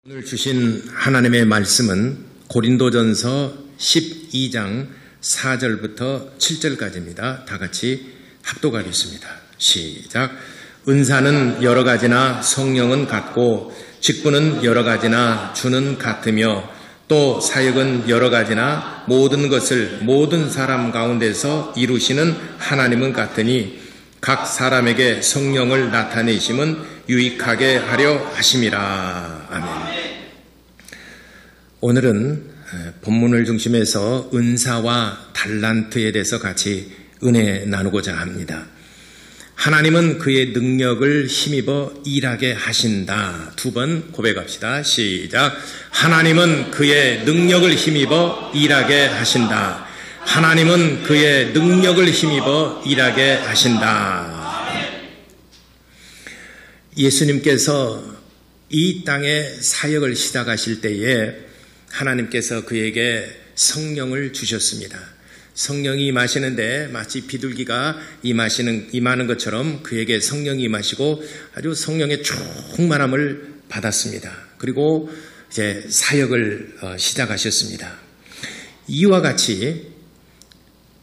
오늘 주신 하나님의 말씀은 고린도전서 12장 4절부터 7절까지입니다. 다 같이 합독하겠습니다. 시작. 은사는 여러 가지나 성령은 같고 직분은 여러 가지나 주는 같으며 또 사역은 여러 가지나 모든 것을 모든 사람 가운데서 이루시는 하나님은 같으니 각 사람에게 성령을 나타내심은 유익하게 하려 하심이라. 아멘. 오늘은 본문을 중심해서 은사와 달란트에 대해서 같이 은혜 나누고자 합니다. 하나님은 그의 능력을 힘입어 일하게 하신다. 두 번 고백합시다. 시작. 하나님은 그의 능력을 힘입어 일하게 하신다. 하나님은 그의 능력을 힘입어 일하게 하신다. 예수님께서 이 땅에 사역을 시작하실 때에 하나님께서 그에게 성령을 주셨습니다. 성령이 임하시는데 마치 비둘기가 임하는 것처럼 그에게 성령이 임하시고 아주 성령의 충만함을 받았습니다. 그리고 이제 사역을 시작하셨습니다. 이와 같이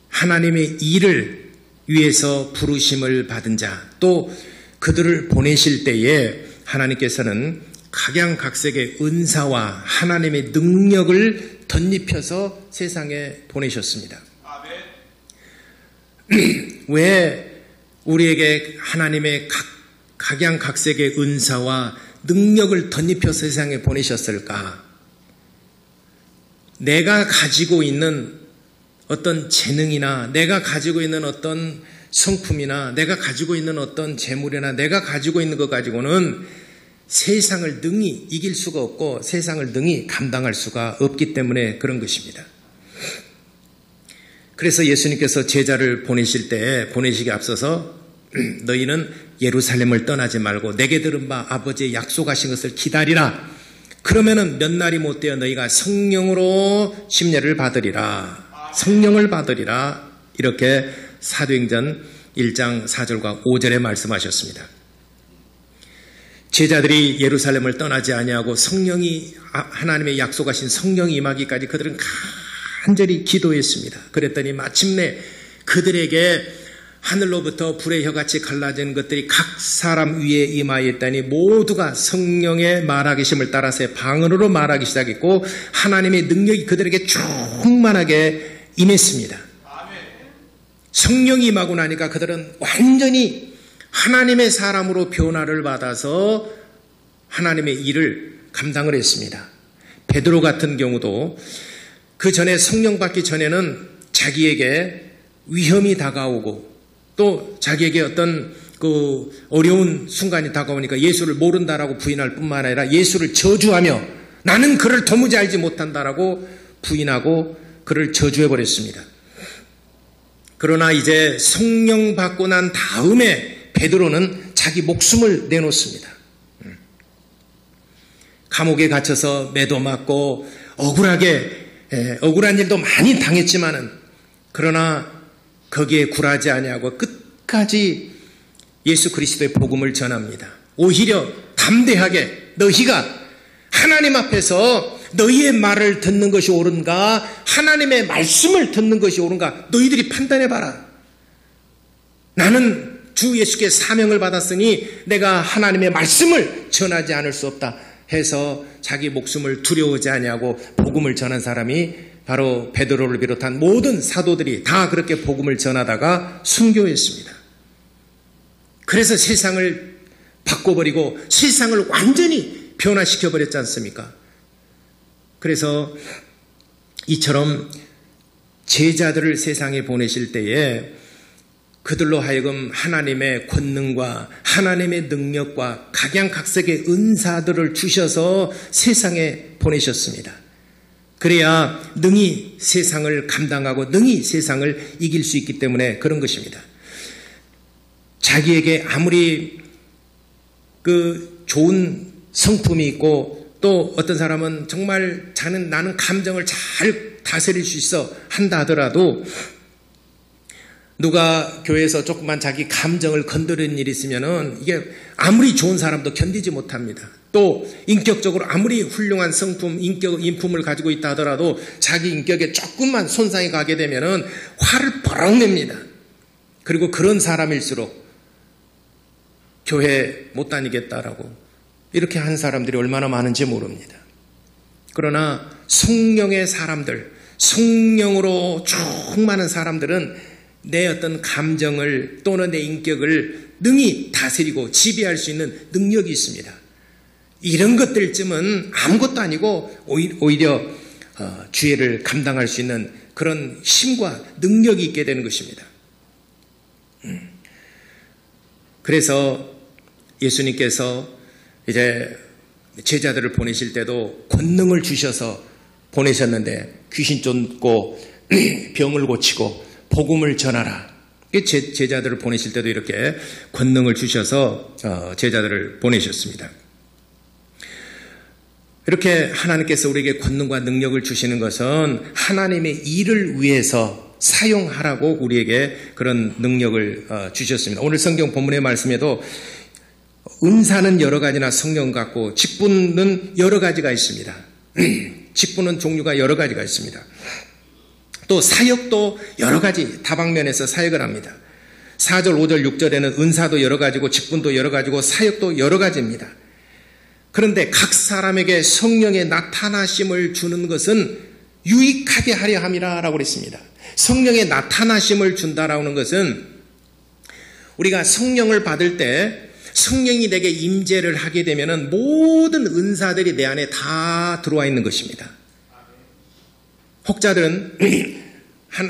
하나님의 일을 위해서 부르심을 받은 자, 또 그들을 보내실 때에 하나님께서는 각양각색의 은사와 하나님의 능력을 덧입혀서 세상에 보내셨습니다. 왜 우리에게 하나님의 각양각색의 은사와 능력을 덧입혀 세상에 보내셨을까? 내가 가지고 있는 어떤 재능이나 내가 가지고 있는 어떤 성품이나 내가 가지고 있는 어떤 재물이나 내가 가지고 있는 것 가지고는 세상을 능히 이길 수가 없고 세상을 능히 감당할 수가 없기 때문에 그런 것입니다. 그래서 예수님께서 제자를 보내시기 앞서서 너희는 예루살렘을 떠나지 말고 내게 들은 바 아버지의 약속하신 것을 기다리라. 그러면은 몇 날이 못 되어 너희가 성령으로 침례를 받으리라. 성령을 받으리라. 이렇게 사도행전 1장 4절과 5절에 말씀하셨습니다. 제자들이 예루살렘을 떠나지 아니하고 성령이 하나님의 약속하신 성령이 임하기까지 그들은 간절히 기도했습니다. 그랬더니 마침내 그들에게 하늘로부터 불의 혀같이 갈라진 것들이 각 사람 위에 임하였다니 모두가 성령의 말하기심을 따라서 방언으로 말하기 시작했고 하나님의 능력이 그들에게 충만하게 임했습니다. 성령이 임하고 나니까 그들은 완전히 하나님의 사람으로 변화를 받아서 하나님의 일을 감당을 했습니다. 베드로 같은 경우도 그 전에 성령 받기 전에는 자기에게 위험이 다가오고 또 자기에게 어떤 그 어려운 순간이 다가오니까 예수를 모른다라고 부인할 뿐만 아니라 예수를 저주하며 나는 그를 도무지 알지 못한다라고 부인하고 그를 저주해버렸습니다. 그러나 이제 성령 받고 난 다음에 베드로는 자기 목숨을 내놓습니다. 감옥에 갇혀서 매도 맞고 억울한 일도 많이 당했지만은 그러나 거기에 굴하지 아니하고 끝까지 예수 그리스도의 복음을 전합니다. 오히려 담대하게 너희가 하나님 앞에서 너희의 말을 듣는 것이 옳은가 하나님의 말씀을 듣는 것이 옳은가 너희들이 판단해봐라. 나는 주 예수께 사명을 받았으니 내가 하나님의 말씀을 전하지 않을 수 없다 해서 자기 목숨을 두려워하지 아니하고 복음을 전한 사람이 바로 베드로를 비롯한 모든 사도들이 다 그렇게 복음을 전하다가 순교했습니다. 그래서 세상을 바꿔버리고 세상을 완전히 변화시켜버렸지 않습니까? 그래서 이처럼 제자들을 세상에 보내실 때에 그들로 하여금 하나님의 권능과 하나님의 능력과 각양각색의 은사들을 주셔서 세상에 보내셨습니다. 그래야 능히 세상을 감당하고 능히 세상을 이길 수 있기 때문에 그런 것입니다. 자기에게 아무리 그 좋은 성품이 있고 또 어떤 사람은 정말 나는 감정을 잘 다스릴 수 있어 한다 하더라도 누가 교회에서 조금만 자기 감정을 건드리는 일이 있으면은 이게 아무리 좋은 사람도 견디지 못합니다. 또 인격적으로 아무리 훌륭한 성품, 인품을 가지고 있다 하더라도 자기 인격에 조금만 손상이 가게 되면은 화를 버럭 냅니다. 그리고 그런 사람일수록 교회 못 다니겠다라고 이렇게 한 사람들이 얼마나 많은지 모릅니다. 그러나 성령의 사람들, 성령으로 충만한 사람들은 내 어떤 감정을 또는 내 인격을 능히 다스리고 지배할 수 있는 능력이 있습니다. 이런 것들쯤은 아무것도 아니고 오히려 주의를 감당할 수 있는 그런 힘과 능력이 있게 되는 것입니다. 그래서 예수님께서 이제 제자들을 보내실 때도 권능을 주셔서 보내셨는데 귀신 쫓고 병을 고치고 복음을 전하라. 제자들을 보내실 때도 이렇게 권능을 주셔서 제자들을 보내셨습니다. 이렇게 하나님께서 우리에게 권능과 능력을 주시는 것은 하나님의 일을 위해서 사용하라고 우리에게 그런 능력을 주셨습니다. 오늘 성경 본문의 말씀에도 은사는 여러 가지나 성령 같고 직분은 여러 가지가 있습니다. 직분은 종류가 여러 가지가 있습니다. 또 사역도 여러 가지 다방면에서 사역을 합니다. 4절, 5절, 6절에는 은사도 여러 가지고 직분도 여러 가지고 사역도 여러 가지입니다. 그런데 각 사람에게 성령의 나타나심을 주는 것은 유익하게 하려 함이라고 그랬습니다. 성령의 나타나심을 준다라는 것은 우리가 성령을 받을 때 성령이 내게 임재를 하게 되면 모든 은사들이 내 안에 다 들어와 있는 것입니다. 혹자들은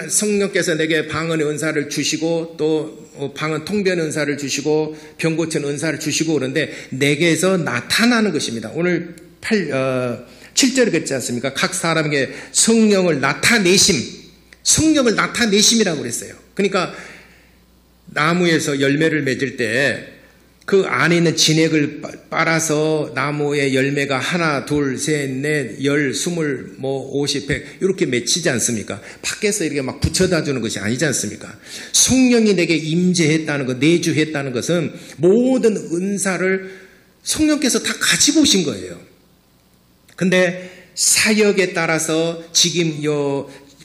성령께서 내게 방언의 은사를 주시고 또 방언 통변의 은사를 주시고 병 고치는 은사를 주시고 그런데 내게서 나타나는 것입니다. 오늘 7절에 그랬지 않습니까? 각 사람에게 성령을 나타내심이라고 그랬어요. 그러니까 나무에서 열매를 맺을 때 그 안에 있는 진액을 빨아서 나무의 열매가 하나, 둘, 셋, 넷, 열, 20, 50, 100 이렇게 맺히지 않습니까? 밖에서 이렇게 막 붙여다 주는 것이 아니지 않습니까? 성령이 내게 임재했다는 것, 내주했다는 것은 모든 은사를 성령께서 다 가지고 오신 거예요. 근데 사역에 따라서 지금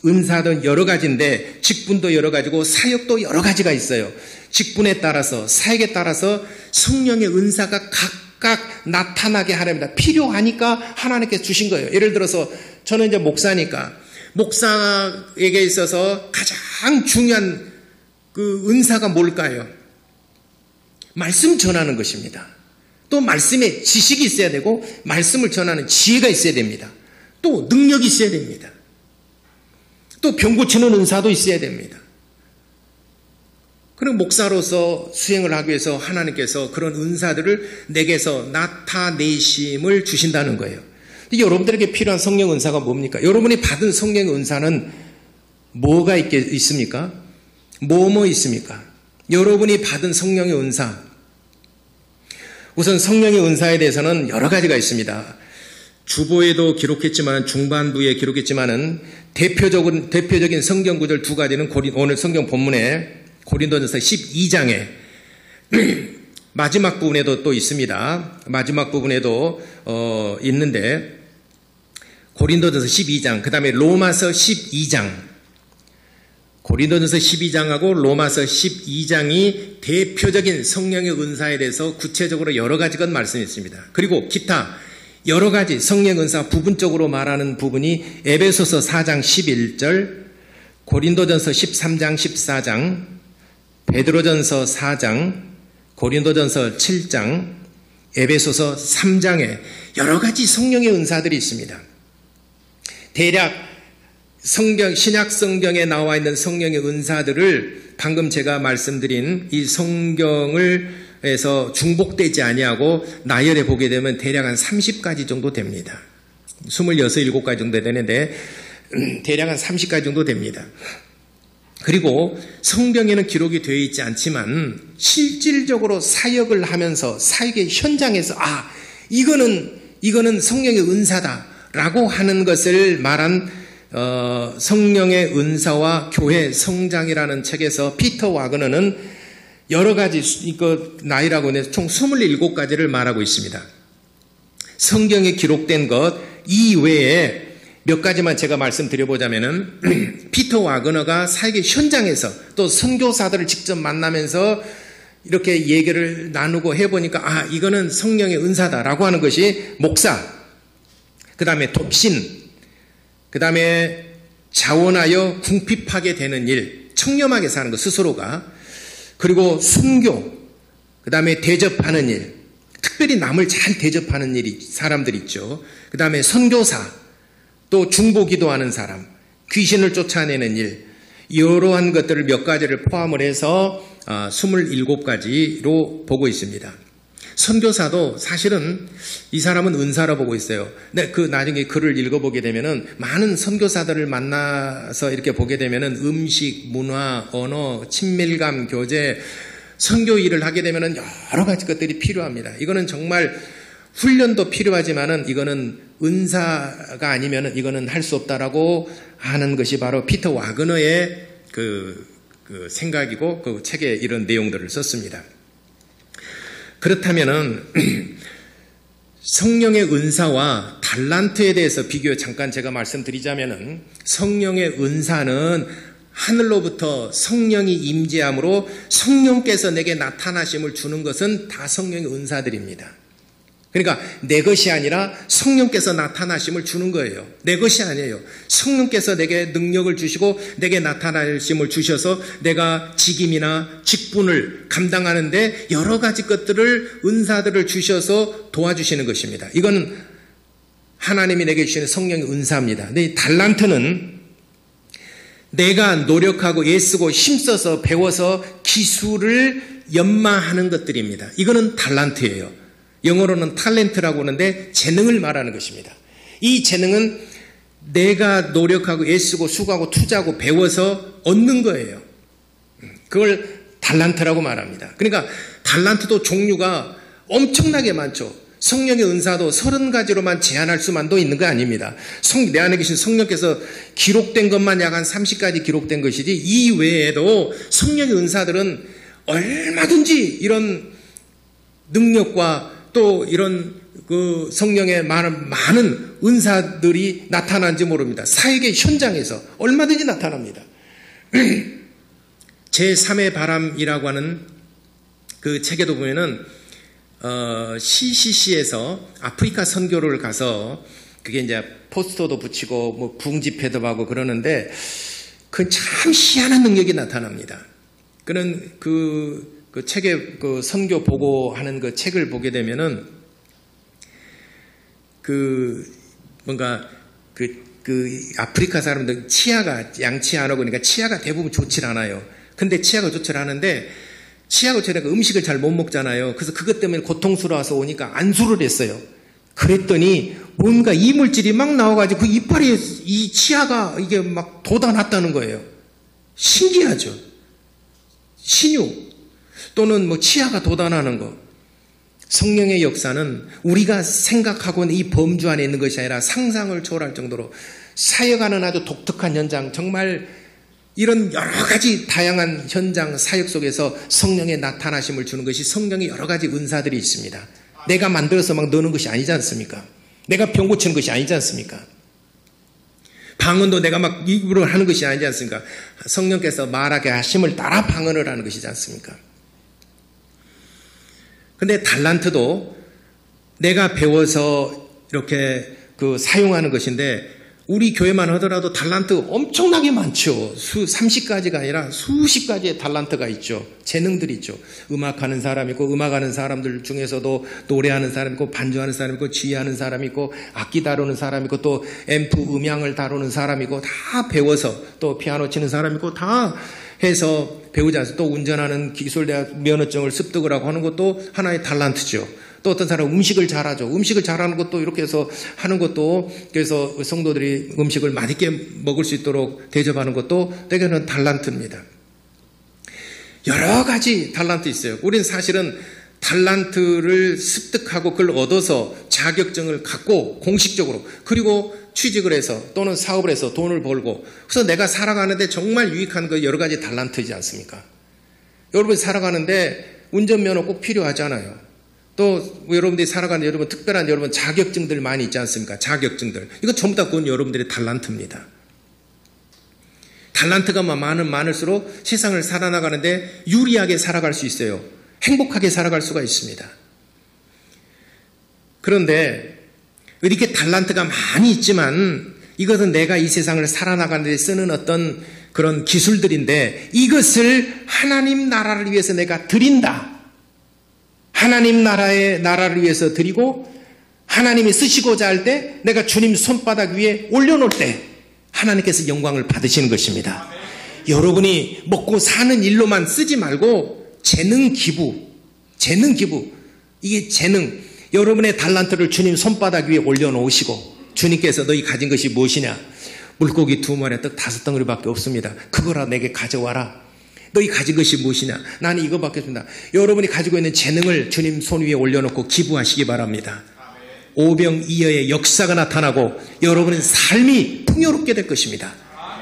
은사도 여러 가지인데 직분도 여러 가지고 사역도 여러 가지가 있어요. 직분에 따라서 사역에 따라서 성령의 은사가 각각 나타나게 하랍니다. 필요하니까 하나님께서 주신 거예요. 예를 들어서 저는 이제 목사니까 목사에게 있어서 가장 중요한 그 은사가 뭘까요? 말씀 전하는 것입니다. 또 말씀에 지식이 있어야 되고 말씀을 전하는 지혜가 있어야 됩니다. 또 능력이 있어야 됩니다. 또 병 고치는 은사도 있어야 됩니다. 그리고 목사로서 수행을 하기 위해서 하나님께서 그런 은사들을 내게서 나타내심을 주신다는 거예요. 여러분들에게 필요한 성령 은사가 뭡니까? 여러분이 받은 성령 은사는 뭐가 있습니까? 뭐뭐 있습니까? 여러분이 받은 성령의 은사. 우선 성령의 은사에 대해서는 여러 가지가 있습니다. 주보에도 기록했지만 중반부에 기록했지만은 대표적인 성경 구절 두 가지는 오늘 성경 본문에 고린도전서 12장에 마지막 부분에도 또 있습니다. 마지막 부분에도 있는데 고린도전서 12장, 그 다음에 로마서 12장, 고린도전서 12장하고 로마서 12장이 대표적인 성령의 은사에 대해서 구체적으로 여러 가지가 말씀했습니다. 그리고 기타 여러 가지 성령 은사 부분적으로 말하는 부분이 에베소서 4장 11절, 고린도전서 13장 14장, 베드로전서 4장, 고린도전서 7장, 에베소서 3장에 여러 가지 성령의 은사들이 있습니다. 대략 신약 성경에 나와 있는 성령의 은사들을 방금 제가 말씀드린 이 성경에서 중복되지 아니하고 나열해 보게 되면 대략 한 30가지 정도 됩니다. 26, 7가지 정도 되는데 대략 한 30가지 정도 됩니다. 그리고 성경에는 기록이 되어 있지 않지만 실질적으로 사역을 하면서 사역의 현장에서 이거는 성령의 은사다라고 하는 것을 말한 성령의 은사와 교회 성장이라는 책에서 피터 와그너는 여러 가지 이거 나이라고 해서 총 27가지를 말하고 있습니다. 성경에 기록된 것 이외에 몇 가지만 제가 말씀드려보자면은 피터 와그너가 사역의 현장에서 또 선교사들을 직접 만나면서 이렇게 얘기를 나누고 해보니까 이거는 성령의 은사다라고 하는 것이 목사, 그 다음에 독신, 그 다음에 자원하여 궁핍하게 되는 일, 청렴하게 사는 것 스스로가, 그리고 순교, 그 다음에 대접하는 일, 특별히 남을 잘 대접하는 일이 사람들 있죠. 그 다음에 선교사, 또 중보기도하는 사람, 귀신을 쫓아내는 일, 이러한 것들을 몇 가지를 포함을 해서 27가지로 보고 있습니다. 선교사도 사실은 이 사람은 은사로 보고 있어요. 근데 나중에 글을 읽어보게 되면은 많은 선교사들을 만나서 이렇게 보게 되면은 음식, 문화, 언어, 친밀감, 교제, 선교 일을 하게 되면은 여러 가지 것들이 필요합니다. 이거는 정말 훈련도 필요하지만은 이거는 은사가 아니면은 이거는 할 수 없다라고 하는 것이 바로 피터 와그너의 그 생각이고 그 책에 이런 내용들을 썼습니다. 그렇다면은 성령의 은사와 달란트에 대해서 비교 잠깐 제가 말씀드리자면은 성령의 은사는 하늘로부터 성령이 임재함으로 성령께서 내게 나타나심을 주는 것은 다 성령의 은사들입니다. 그러니까 내 것이 아니라 성령께서 나타나심을 주는 거예요. 내 것이 아니에요. 성령께서 내게 능력을 주시고 내게 나타나심을 주셔서 내가 직임이나 직분을 감당하는데 여러 가지 것들을 은사들을 주셔서 도와주시는 것입니다. 이거는 하나님이 내게 주시는 성령의 은사입니다. 근데 이 달란트는 내가 노력하고 애쓰고 힘써서 배워서 기술을 연마하는 것들입니다. 이거는 달란트예요. 영어로는 탤런트라고 하는데 재능을 말하는 것입니다. 이 재능은 내가 노력하고 애쓰고 수고하고 투자하고 배워서 얻는 거예요. 그걸 달란트라고 말합니다. 그러니까 달란트도 종류가 엄청나게 많죠. 성령의 은사도 30가지로만 제한할 수만도 있는 거 아닙니다. 내 안에 계신 성령께서 기록된 것만 약 한 30가지 기록된 것이지 이 외에도 성령의 은사들은 얼마든지 이런 능력과 또 이런 그 성령의 많은 은사들이 나타난지 모릅니다. 사역의 현장에서 얼마든지 나타납니다. 제3의 바람이라고 하는 그 책에도 보면은 CCC에서 아프리카 선교를 가서 그게 이제 포스터도 붙이고 뭐 붕집회도 하고 그러는데 그 참 희한한 능력이 나타납니다. 그는 그 책에 그 선교 보고하는 그 책을 보게 되면은 뭔가 아프리카 사람들 치아가 양치아 안 하고 그러니까 치아가 대부분 좋질 않아요. 근데 치아가 좋질 않은데 치아가 좋지않으니까 음식을 잘 못 먹잖아요. 그래서 그것 때문에 고통스러워서 오니까 안수를 했어요. 그랬더니 뭔가 이물질이 막 나와가지고 그 이빨에 이 치아가 이게 막 돋아났다는 거예요. 신기하죠. 신유 또는 뭐 치아가 돋아나는 거. 성령의 역사는 우리가 생각하고 있는 이 범주 안에 있는 것이 아니라 상상을 초월할 정도로 사역하는 아주 독특한 현장, 정말 이런 여러 가지 다양한 현장 사역 속에서 성령의 나타나심을 주는 것이 성령의 여러 가지 은사들이 있습니다. 내가 만들어서 막 넣는 것이 아니지 않습니까? 내가 병 고치는 것이 아니지 않습니까? 방언도 내가 막 입으로 하는 것이 아니지 않습니까? 성령께서 말하게 하심을 따라 방언을 하는 것이지 않습니까? 근데 달란트도 내가 배워서 이렇게 사용하는 것인데 우리 교회만 하더라도 달란트 엄청나게 많죠. 30가지가 아니라 수십 가지의 달란트가 있죠. 재능들이 있죠. 음악하는 사람 있고 음악하는 사람들 중에서도 노래하는 사람 있고 반주하는 사람 있고 지휘하는 사람 있고 악기 다루는 사람 있고 또 앰프 음향을 다루는 사람 있고 다 배워서 또 피아노 치는 사람 있고 다 해서 배우지 않습니까? 또 운전하는 기술대학 면허증을 습득을 하고 하는 것도 하나의 달란트죠. 또 어떤 사람은 음식을 잘하죠. 음식을 잘하는 것도 이렇게 해서 하는 것도 그래서 성도들이 음식을 맛있게 먹을 수 있도록 대접하는 것도 때로는 달란트입니다. 여러 가지 달란트 있어요. 우리는 사실은 달란트를 습득하고 그걸 얻어서 자격증을 갖고 공식적으로 그리고 취직을 해서 또는 사업을 해서 돈을 벌고 그래서 내가 살아가는데 정말 유익한 그 여러 가지 달란트이지 않습니까? 여러분이 살아가는데 운전면허 꼭 필요하잖아요. 또 여러분들이 살아가는 여러분 특별한 여러분 자격증들 많이 있지 않습니까? 자격증들. 이거 전부 다 그건 여러분들의 달란트입니다. 달란트가 많을수록 세상을 살아나가는데 유리하게 살아갈 수 있어요. 행복하게 살아갈 수가 있습니다. 그런데 이렇게 달란트가 많이 있지만 이것은 내가 이 세상을 살아나가는 데 쓰는 어떤 그런 기술들인데 이것을 하나님 나라를 위해서 내가 드린다. 하나님 나라를 위해서 드리고 하나님이 쓰시고자 할 때 내가 주님 손바닥 위에 올려놓을 때 하나님께서 영광을 받으시는 것입니다. 여러분이 먹고 사는 일로만 쓰지 말고 재능 기부, 이게 재능, 여러분의 달란트를 주님 손바닥 위에 올려놓으시고 주님께서 너희 가진 것이 무엇이냐? 물고기 2마리, 떡 5덩어리밖에 없습니다. 그거라 내게 가져와라. 너희 가진 것이 무엇이냐? 나는 이거밖에 없습니다. 여러분이 가지고 있는 재능을 주님 손 위에 올려놓고 기부하시기 바랍니다. 오병이어의 역사가 나타나고 여러분의 삶이 풍요롭게 될 것입니다.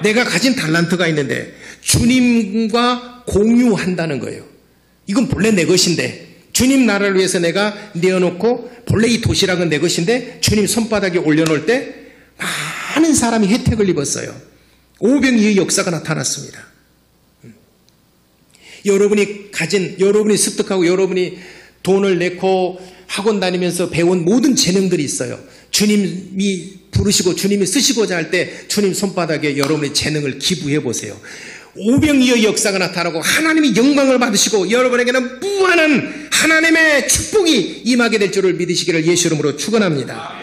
내가 가진 달란트가 있는데 주님과 공유한다는 거예요. 이건 본래 내 것인데 주님 나라를 위해서 내가 내어놓고 본래 이 도시락은 내 것인데 주님 손바닥에 올려놓을 때 많은 사람이 혜택을 입었어요. 오병이어의 역사가 나타났습니다. 여러분이 습득하고 여러분이 돈을 내고 학원 다니면서 배운 모든 재능들이 있어요. 주님이 부르시고 주님이 쓰시고자 할 때 주님 손바닥에 여러분의 재능을 기부해 보세요. 오병이어의 역사가 나타나고 하나님이 영광을 받으시고 여러분에게는 무한한 하나님의 축복이 임하게 될 줄을 믿으시기를 예수 이름으로 축원합니다.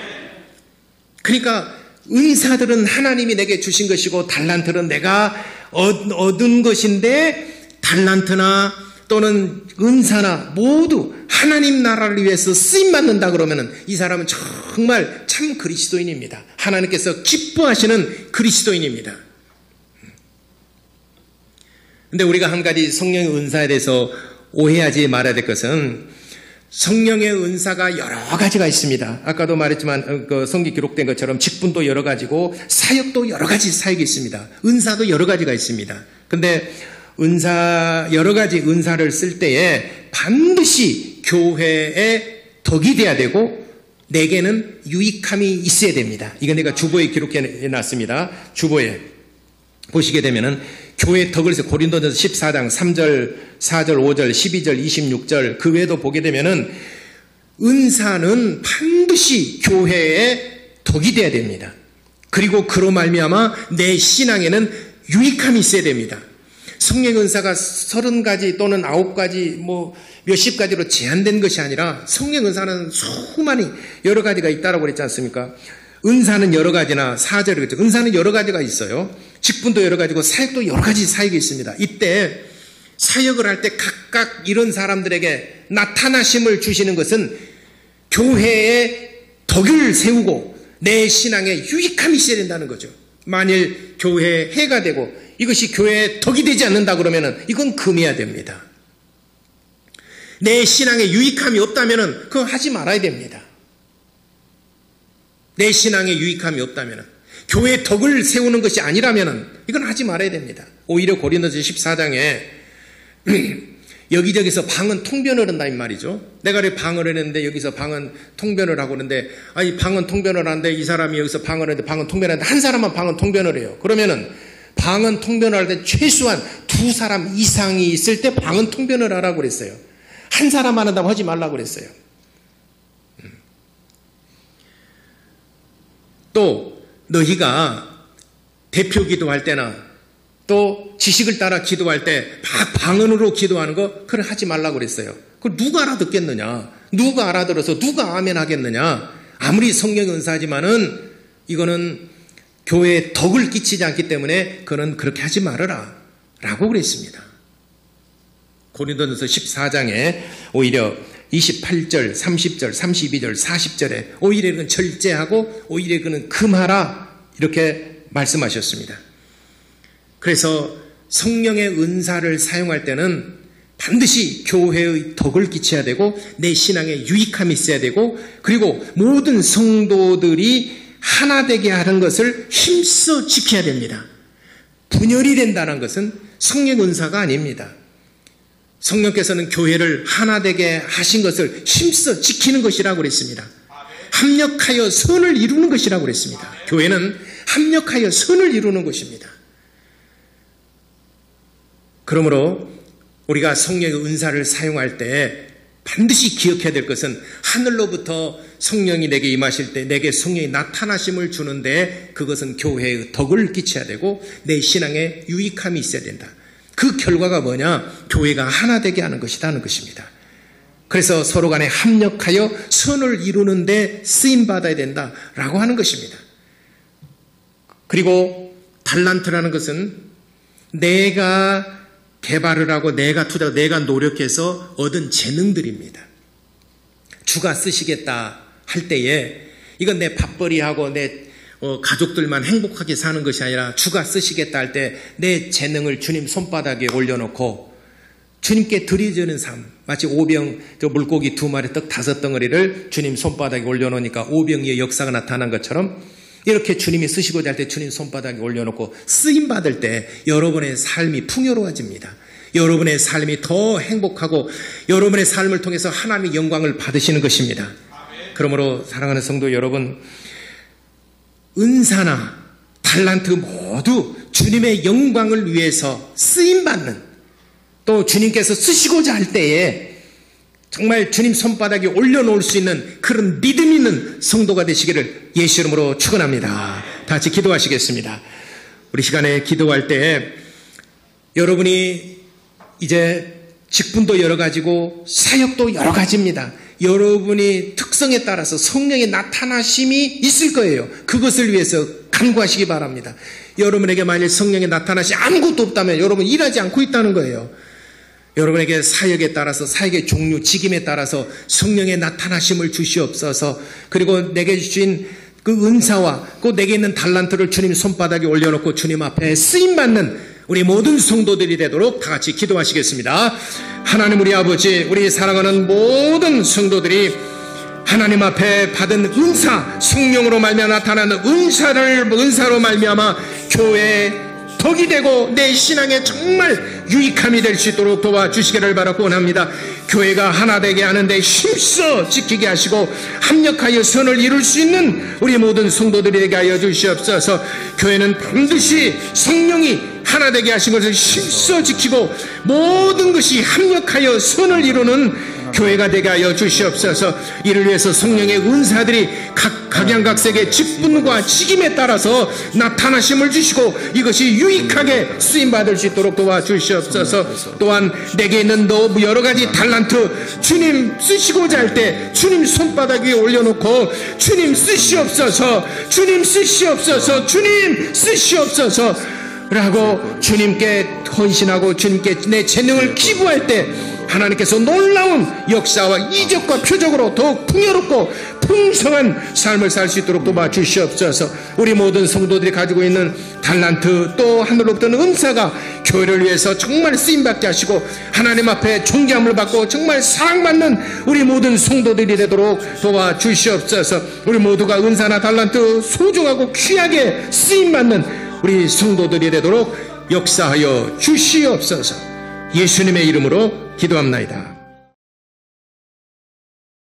그러니까 은사들은 하나님이 내게 주신 것이고 달란트는 내가 얻은 것인데 달란트나 또는 은사나 모두 하나님 나라를 위해서 쓰임받는다 그러면 이 사람은 정말 참 그리스도인입니다. 하나님께서 기뻐하시는 그리스도인입니다. 근데 우리가 한 가지 성령의 은사에 대해서 오해하지 말아야 될 것은 성령의 은사가 여러 가지가 있습니다. 아까도 말했지만 성경에 기록된 것처럼 직분도 여러 가지고 사역도 여러 가지 사역이 있습니다. 은사도 여러 가지가 있습니다. 근데 여러 가지 은사를 쓸 때에 반드시 교회에 덕이 돼야 되고 내게는 유익함이 있어야 됩니다. 이거 내가 주보에 기록해 놨습니다. 주보에 보시게 되면은 교회 덕을 해서 고린도전서 14장 3절, 4절, 5절, 12절, 26절 그 외에도 보게 되면은 은사는 반드시 교회에 덕이 돼야 됩니다. 그리고 그로 말미암아 내 신앙에는 유익함이 있어야 됩니다. 성령 은사가 30가지 또는 9가지 몇십 가지로 제한된 것이 아니라 성령 은사는 수많이 여러 가지가 있다라고 그랬지 않습니까? 은사는 여러 가지나 4절에 그랬죠. 은사는 여러 가지가 있어요. 직분도 여러 가지고 사역도 여러 가지 사역이 있습니다. 이때 사역을 할 때 각각 이런 사람들에게 나타나심을 주시는 것은 교회에 덕을 세우고 내 신앙에 유익함이 있어야 된다는 거죠. 만일 교회에 해가 되고 이것이 교회에 덕이 되지 않는다 그러면 이건 금해야 됩니다. 내 신앙에 유익함이 없다면 그거 하지 말아야 됩니다. 내 신앙에 유익함이 없다면 교회에 덕을 세우는 것이 아니라면 이건 하지 말아야 됩니다. 오히려 고린도서 14장에 여기저기서 방언 통변을 한다 이 말이죠. 내가 방언을 했는데 여기서 방언 통변을 하고 있는데 방언 통변을 하는데 이 사람이 여기서 방언을 했는데 방언 통변을 하는데 한 사람만 방언 통변을 해요. 그러면은 방언 통변을 할 때 최소한 2사람 이상이 있을 때 방언 통변을 하라고 그랬어요. 한 사람만 한다고 하지 말라고 그랬어요. 또 너희가 대표 기도할 때나 또 지식을 따라 기도할 때 방언으로 기도하는 거 그걸 하지 말라고 그랬어요. 그걸 누가 알아듣겠느냐? 누가 알아들어서 누가 아멘 하겠느냐? 아무리 성령 은사지만은 이거는 교회에 덕을 끼치지 않기 때문에 그는 그렇게 하지 말아라 라고 그랬습니다. 고린도전서 14장에 오히려 28절, 30절, 32절, 40절에 오히려 그는 절제하고 오히려 그는 금하라 이렇게 말씀하셨습니다. 그래서 성령의 은사를 사용할 때는 반드시 교회의 덕을 끼쳐야 되고 내 신앙에 유익함이 있어야 되고 그리고 모든 성도들이 하나 되게 하는 것을 힘써 지켜야 됩니다. 분열이 된다는 것은 성령 은사가 아닙니다. 성령께서는 교회를 하나 되게 하신 것을 힘써 지키는 것이라고 그랬습니다. 합력하여 선을 이루는 것이라고 그랬습니다. 교회는 합력하여 선을 이루는 것입니다. 그러므로 우리가 성령의 은사를 사용할 때 반드시 기억해야 될 것은 하늘로부터 성령이 내게 임하실 때 내게 성령이 나타나심을 주는데 그것은 교회의 덕을 끼쳐야 되고 내 신앙에 유익함이 있어야 된다. 그 결과가 뭐냐? 교회가 하나 되게 하는 것이라는 것입니다. 그래서 서로 간에 합력하여 선을 이루는 데 쓰임받아야 된다라고 하는 것입니다. 그리고 달란트라는 것은 내가 개발을 하고 내가 투자하고 내가 노력해서 얻은 재능들입니다. 주가 쓰시겠다 할 때에 이건 내 밥벌이하고 내 가족들만 행복하게 사는 것이 아니라 주가 쓰시겠다 할 때 내 재능을 주님 손바닥에 올려놓고 주님께 드리려는 삶, 마치 오병 물고기 2마리 떡 5덩어리를 주님 손바닥에 올려놓으니까 오병이의 역사가 나타난 것처럼 이렇게 주님이 쓰시고자 할 때 주님 손바닥에 올려놓고 쓰임받을 때 여러분의 삶이 풍요로워집니다. 여러분의 삶이 더 행복하고 여러분의 삶을 통해서 하나님의 영광을 받으시는 것입니다. 그러므로 사랑하는 성도 여러분, 은사나 달란트 모두 주님의 영광을 위해서 쓰임받는, 또 주님께서 쓰시고자 할 때에 정말 주님 손바닥에 올려놓을 수 있는 그런 믿음 있는 성도가 되시기를 예수 이름으로 축원합니다. 다 같이 기도하시겠습니다. 우리 시간에 기도할 때 여러분이 이제 직분도 여러 가지고 사역도 여러 가지입니다. 여러분이 특성에 따라서 성령의 나타나심이 있을 거예요. 그것을 위해서 간구하시기 바랍니다. 여러분에게 만일 성령의 나타나심이 아무것도 없다면 여러분 일하지 않고 있다는 거예요. 여러분에게 사역에 따라서 사역의 종류, 직임에 따라서 성령의 나타나심을 주시옵소서. 그리고 내게 주신 그 은사와 그 내게 있는 달란트를 주님 손바닥에 올려놓고 주님 앞에 쓰임받는 우리 모든 성도들이 되도록 다 같이 기도하시겠습니다. 하나님 우리 아버지, 우리 사랑하는 모든 성도들이 하나님 앞에 받은 은사, 성령으로 말미암아 나타나는 은사로 말미암아 교회에 덕이 되고 내 신앙에 정말 유익함이 될 수 있도록 도와주시기를 바라고 원합니다. 교회가 하나 되게 하는데 힘써 지키게 하시고 합력하여 선을 이룰 수 있는 우리 모든 성도들이 되게 하여 주시옵소서. 교회는 반드시 성령이 하나 되게 하신 것을 힘써 지키고 모든 것이 합력하여 선을 이루는 교회가 되게 하여 주시옵소서. 이를 위해서 성령의 은사들이 각 각양각색의 직분과 직임에 따라서 나타나심을 주시고 이것이 유익하게 쓰임받을 수 있도록 도와주시옵소서. 또한 내게 있는 여러 가지 달란트 주님 쓰시고자 할 때 주님 손바닥 위에 올려놓고 주님 쓰시옵소서, 주님 쓰시옵소서, 주님 쓰시옵소서 라고 주님께 헌신하고 주님께 내 재능을 기부할 때 하나님께서 놀라운 역사와 이적과 표적으로 더욱 풍요롭고 풍성한 삶을 살 수 있도록 도와주시옵소서. 우리 모든 성도들이 가지고 있는 달란트 또 하늘로부터는 은사가 교회를 위해서 정말 쓰임받게 하시고 하나님 앞에 존귀함을 받고 정말 사랑받는 우리 모든 성도들이 되도록 도와주시옵소서. 우리 모두가 은사나 달란트 소중하고 귀하게 쓰임받는 우리 성도들이 되도록 역사하여 주시옵소서. 예수님의 이름으로 기도합나이다.